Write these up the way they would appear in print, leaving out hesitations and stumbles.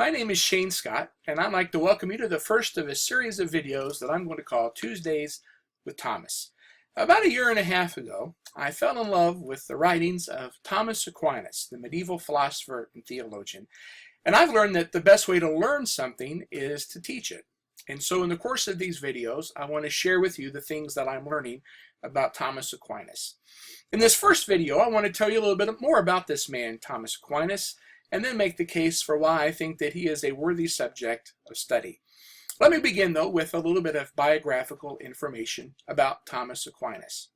My name is Shane Scott, and I'd like to welcome you to the first of a series of videos that I'm going to call Tuesdays with Thomas. About a year and a half ago, I fell in love with the writings of Thomas Aquinas, the medieval philosopher and theologian, and I've learned that the best way to learn something is to teach it. And so in the course of these videos, I want to share with you the things that I'm learning about Thomas Aquinas. In this first video, I want to tell you a little bit more about this man, Thomas Aquinas, and then make the case for why I think that he is a worthy subject of study. Let me begin, though, with a little bit of biographical information about Thomas Aquinas.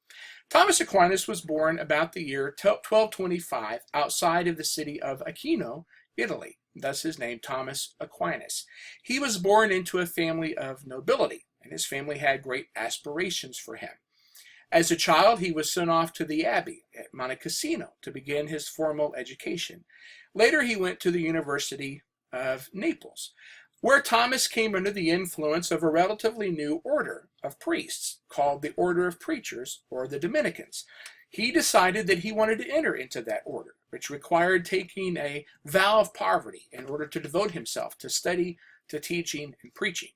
Thomas Aquinas was born about the year 1225 outside of the city of Aquino, Italy. Thus his name, Thomas Aquinas. He was born into a family of nobility, and his family had great aspirations for him. As a child, he was sent off to the abbey at Monte Cassino to begin his formal education. Later, he went to the University of Naples, where Thomas came under the influence of a relatively new order of priests called the Order of Preachers, or the Dominicans. He decided that he wanted to enter into that order, which required taking a vow of poverty in order to devote himself to study, to teaching, and preaching.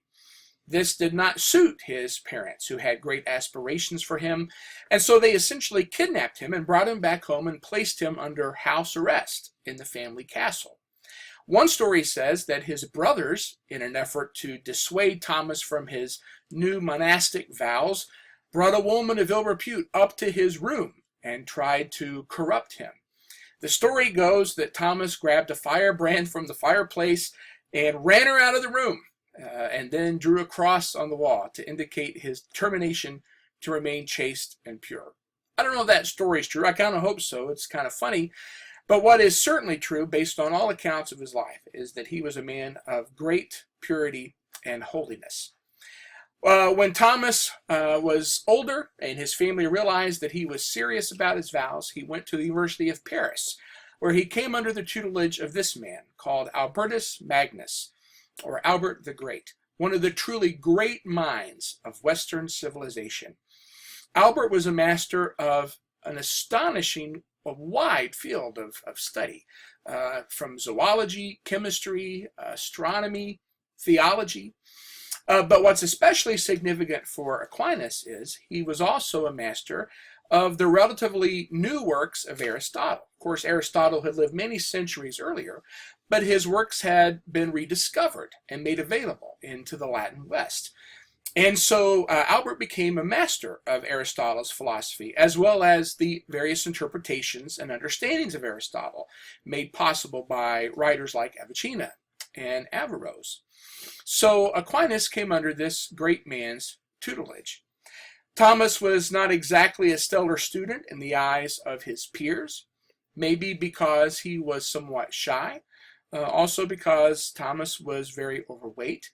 This did not suit his parents, who had great aspirations for him, and so they essentially kidnapped him and brought him back home and placed him under house arrest in the family castle. One story says that his brothers, in an effort to dissuade Thomas from his new monastic vows, brought a woman of ill repute up to his room and tried to corrupt him. The story goes that Thomas grabbed a firebrand from the fireplace and ran her out of the room. And then drew a cross on the wall to indicate his determination to remain chaste and pure. I don't know if that story is true. I kind of hope so. It's kind of funny. But what is certainly true, based on all accounts of his life, is that he was a man of great purity and holiness. When Thomas was older and his family realized that he was serious about his vows, he went to the University of Paris, where he came under the tutelage of this man called Albertus Magnus, or Albert the Great, one of the truly great minds of Western civilization. Albert was a master of an astonishing, wide field of study, from zoology, chemistry, astronomy, theology. But what's especially significant for Aquinas is he was also a master of the relatively new works of Aristotle. Of course, Aristotle had lived many centuries earlier, but his works had been rediscovered and made available into the Latin West. And so Albert became a master of Aristotle's philosophy, as well as the various interpretations and understandings of Aristotle made possible by writers like Avicenna and Averroes. So Aquinas came under this great man's tutelage. Thomas was not exactly a stellar student in the eyes of his peers, maybe because he was somewhat shy, also because Thomas was very overweight.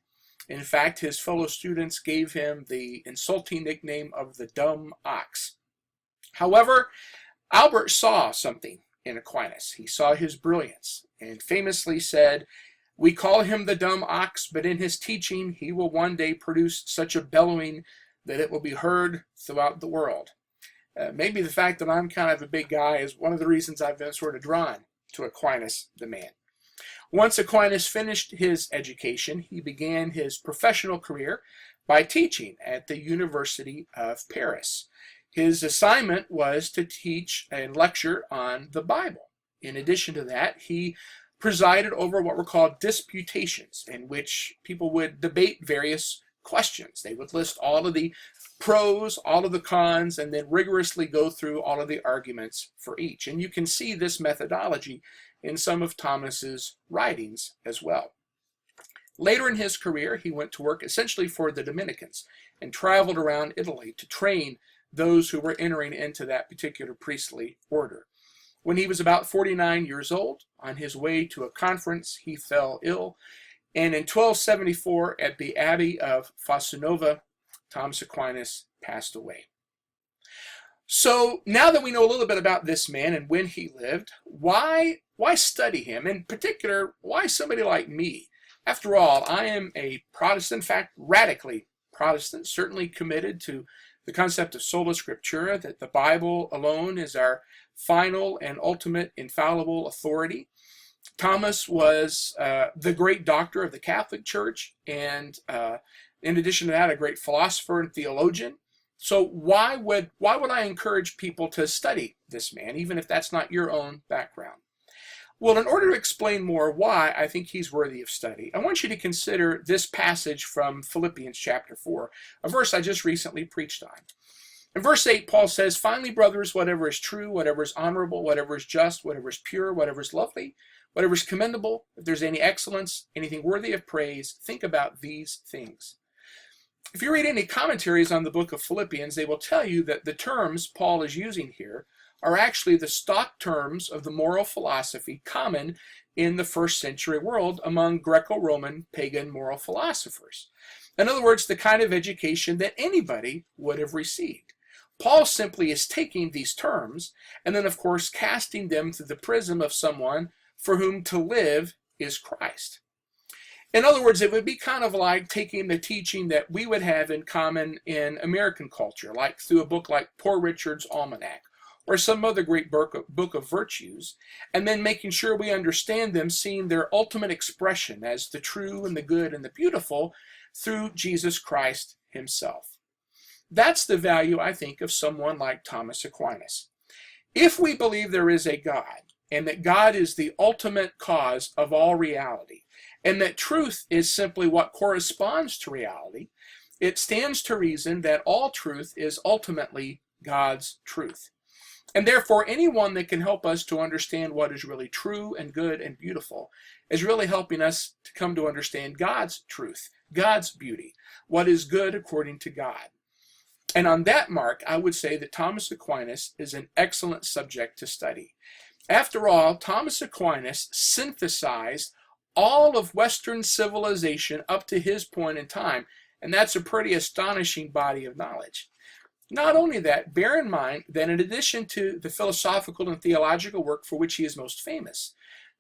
In fact, his fellow students gave him the insulting nickname of the dumb ox. However, Albert saw something in Aquinas. He saw his brilliance and famously said, "We call him the dumb ox, but in his teaching he will one day produce such a bellowing that it will be heard throughout the world." Maybe the fact that I'm kind of a big guy is one of the reasons I've been sort of drawn to Aquinas, the man. Once Aquinas finished his education, he began his professional career by teaching at the University of Paris. His assignment was to teach and lecture on the Bible. In addition to that, he presided over what were called disputations, in which people would debate various questions. They would list all of the pros, all of the cons, and then rigorously go through all of the arguments for each. And you can see this methodology in some of Thomas's writings as well. Later in his career, he went to work essentially for the Dominicans and traveled around Italy to train those who were entering into that particular priestly order. When he was about 49 years old, on his way to a conference, he fell ill, and in 1274, at the Abbey of Fossanova, Thomas Aquinas passed away. So now that we know a little bit about this man and when he lived, why study him? In particular, why somebody like me? After all, I am a Protestant, in fact, radically Protestant, certainly committed to the concept of sola scriptura, that the Bible alone is our final and ultimate infallible authority. Thomas was the great doctor of the Catholic Church, and in addition to that, a great philosopher and theologian. So why would I encourage people to study this man, even if that's not your own background? Well, in order to explain more why I think he's worthy of study, I want you to consider this passage from Philippians chapter 4, a verse I just recently preached on. In verse 8, Paul says, "Finally, brothers, whatever is true, whatever is honorable, whatever is just, whatever is pure, whatever is lovely, whatever is commendable, if there's any excellence, anything worthy of praise, think about these things." If you read any commentaries on the book of Philippians, they will tell you that the terms Paul is using here are actually the stock terms of the moral philosophy common in the first century world among Greco-Roman pagan moral philosophers. In other words, the kind of education that anybody would have received. Paul simply is taking these terms and then, of course, casting them through the prism of someone for whom to live is Christ. In other words, it would be kind of like taking the teaching that we would have in common in American culture, like through a book like Poor Richard's Almanac, or some other great book of virtues, and then making sure we understand them, seeing their ultimate expression as the true and the good and the beautiful through Jesus Christ himself. That's the value, I think, of someone like Thomas Aquinas. If we believe there is a God, and that God is the ultimate cause of all reality, and that truth is simply what corresponds to reality, it stands to reason that all truth is ultimately God's truth. And therefore, anyone that can help us to understand what is really true and good and beautiful is really helping us to come to understand God's truth, God's beauty, what is good according to God. And on that mark, I would say that Thomas Aquinas is an excellent subject to study. After all, Thomas Aquinas synthesized all of Western civilization up to his point in time, and that's a pretty astonishing body of knowledge. Not only that, bear in mind that in addition to the philosophical and theological work for which he is most famous,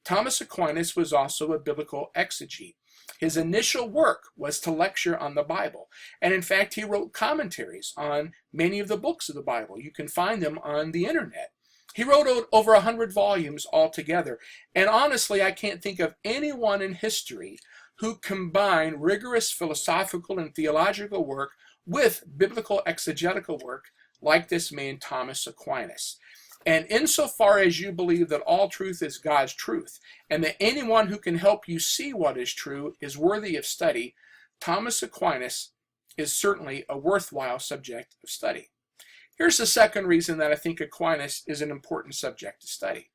Thomas Aquinas was also a biblical exegete. His initial work was to lecture on the Bible, and in fact he wrote commentaries on many of the books of the Bible. You can find them on the internet. He wrote over 100 volumes altogether, and honestly I can't think of anyone in history who combined rigorous philosophical and theological work with biblical exegetical work like this man Thomas Aquinas. And insofar as you believe that all truth is God's truth, and that anyone who can help you see what is true is worthy of study, Thomas Aquinas is certainly a worthwhile subject of study. Here's the second reason that I think Aquinas is an important subject to study.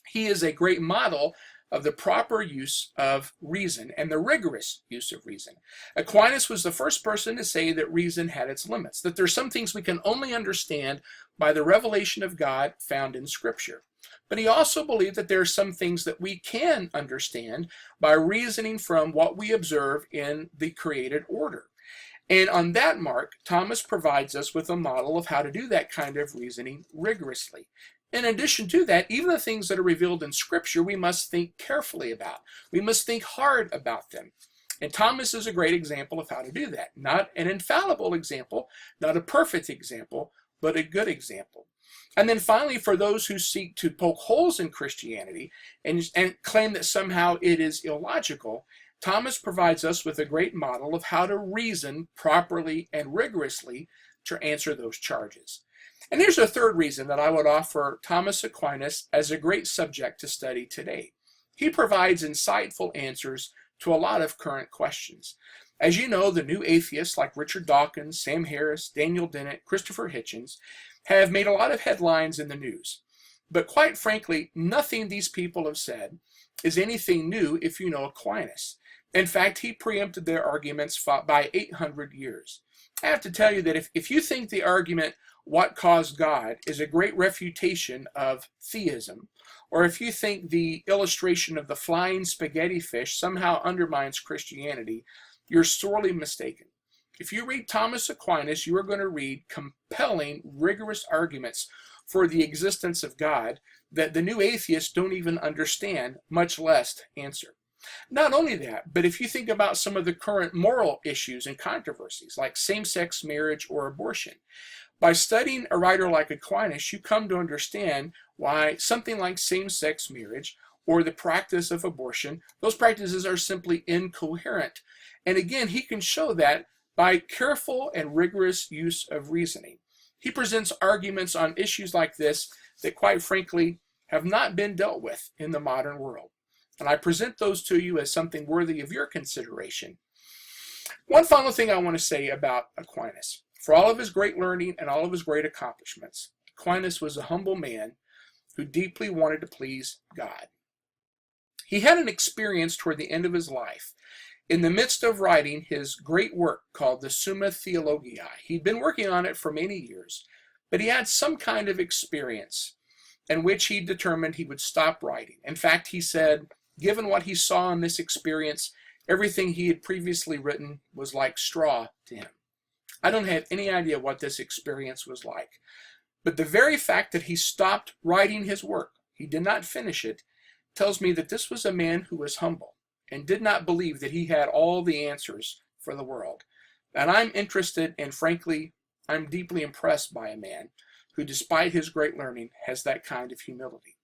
He is a great model of the proper use of reason and the rigorous use of reason. Aquinas was the first person to say that reason had its limits, that there's some things we can only understand by the revelation of God found in Scripture. But he also believed that there are some things that we can understand by reasoning from what we observe in the created order. And on that mark, Thomas provides us with a model of how to do that kind of reasoning rigorously. In addition to that, even the things that are revealed in Scripture, we must think carefully about. We must think hard about them. And Thomas is a great example of how to do that. Not an infallible example, not a perfect example, but a good example. And then finally, for those who seek to poke holes in Christianity and claim that somehow it is illogical, Thomas provides us with a great model of how to reason properly and rigorously to answer those charges. And here's a third reason that I would offer Thomas Aquinas as a great subject to study today. He provides insightful answers to a lot of current questions. As you know, the new atheists like Richard Dawkins, Sam Harris, Daniel Dennett, Christopher Hitchens have made a lot of headlines in the news. But quite frankly, nothing these people have said is anything new if you know Aquinas. In fact, he preempted their arguments by 800 years. I have to tell you that if you think the argument, what caused God, is a great refutation of theism, or if you think the illustration of the flying spaghetti fish somehow undermines Christianity, you're sorely mistaken. If you read Thomas Aquinas, you are going to read compelling, rigorous arguments for the existence of God that the new atheists don't even understand, much less answer. Not only that, but if you think about some of the current moral issues and controversies, like same-sex marriage or abortion, by studying a writer like Aquinas, you come to understand why something like same-sex marriage or the practice of abortion, those practices are simply incoherent. And again, he can show that by careful and rigorous use of reasoning. He presents arguments on issues like this that, quite frankly, have not been dealt with in the modern world. And I present those to you as something worthy of your consideration. One final thing I want to say about Aquinas. For all of his great learning and all of his great accomplishments, Aquinas was a humble man who deeply wanted to please God. He had an experience toward the end of his life. In the midst of writing his great work called the Summa Theologiae, he'd been working on it for many years, but he had some kind of experience in which he determined he would stop writing. In fact, he said, given what he saw in this experience, everything he had previously written was like straw to him. I don't have any idea what this experience was like, but the very fact that he stopped writing his work, he did not finish it, tells me that this was a man who was humble and did not believe that he had all the answers for the world. And I'm interested, and frankly, I'm deeply impressed by a man who, despite his great learning, has that kind of humility.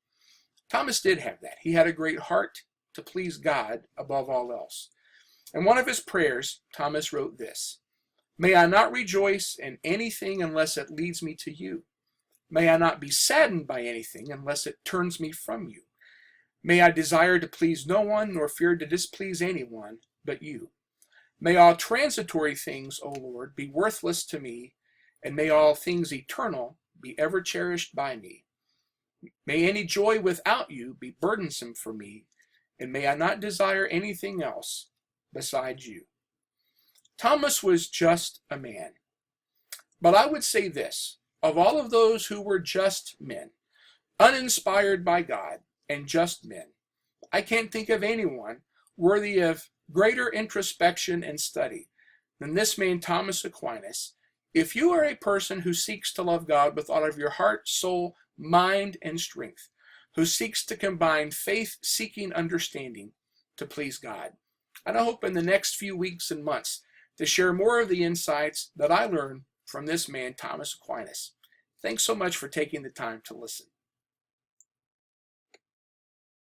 Thomas did have that. He had a great heart to please God above all else. In one of his prayers, Thomas wrote this: "May I not rejoice in anything unless it leads me to you. May I not be saddened by anything unless it turns me from you. May I desire to please no one, nor fear to displease anyone but you. May all transitory things, O Lord, be worthless to me, and may all things eternal be ever cherished by me. May any joy without you be burdensome for me, and may I not desire anything else besides you." Thomas was just a man. But I would say this: of all of those who were just men, uninspired by God, and just men, I can't think of anyone worthy of greater introspection and study than this man, Thomas Aquinas. If you are a person who seeks to love God with all of your heart, soul, mind, and strength, who seeks to combine faith-seeking understanding to please God, and I hope in the next few weeks and months to share more of the insights that I learned from this man, Thomas Aquinas. Thanks so much for taking the time to listen.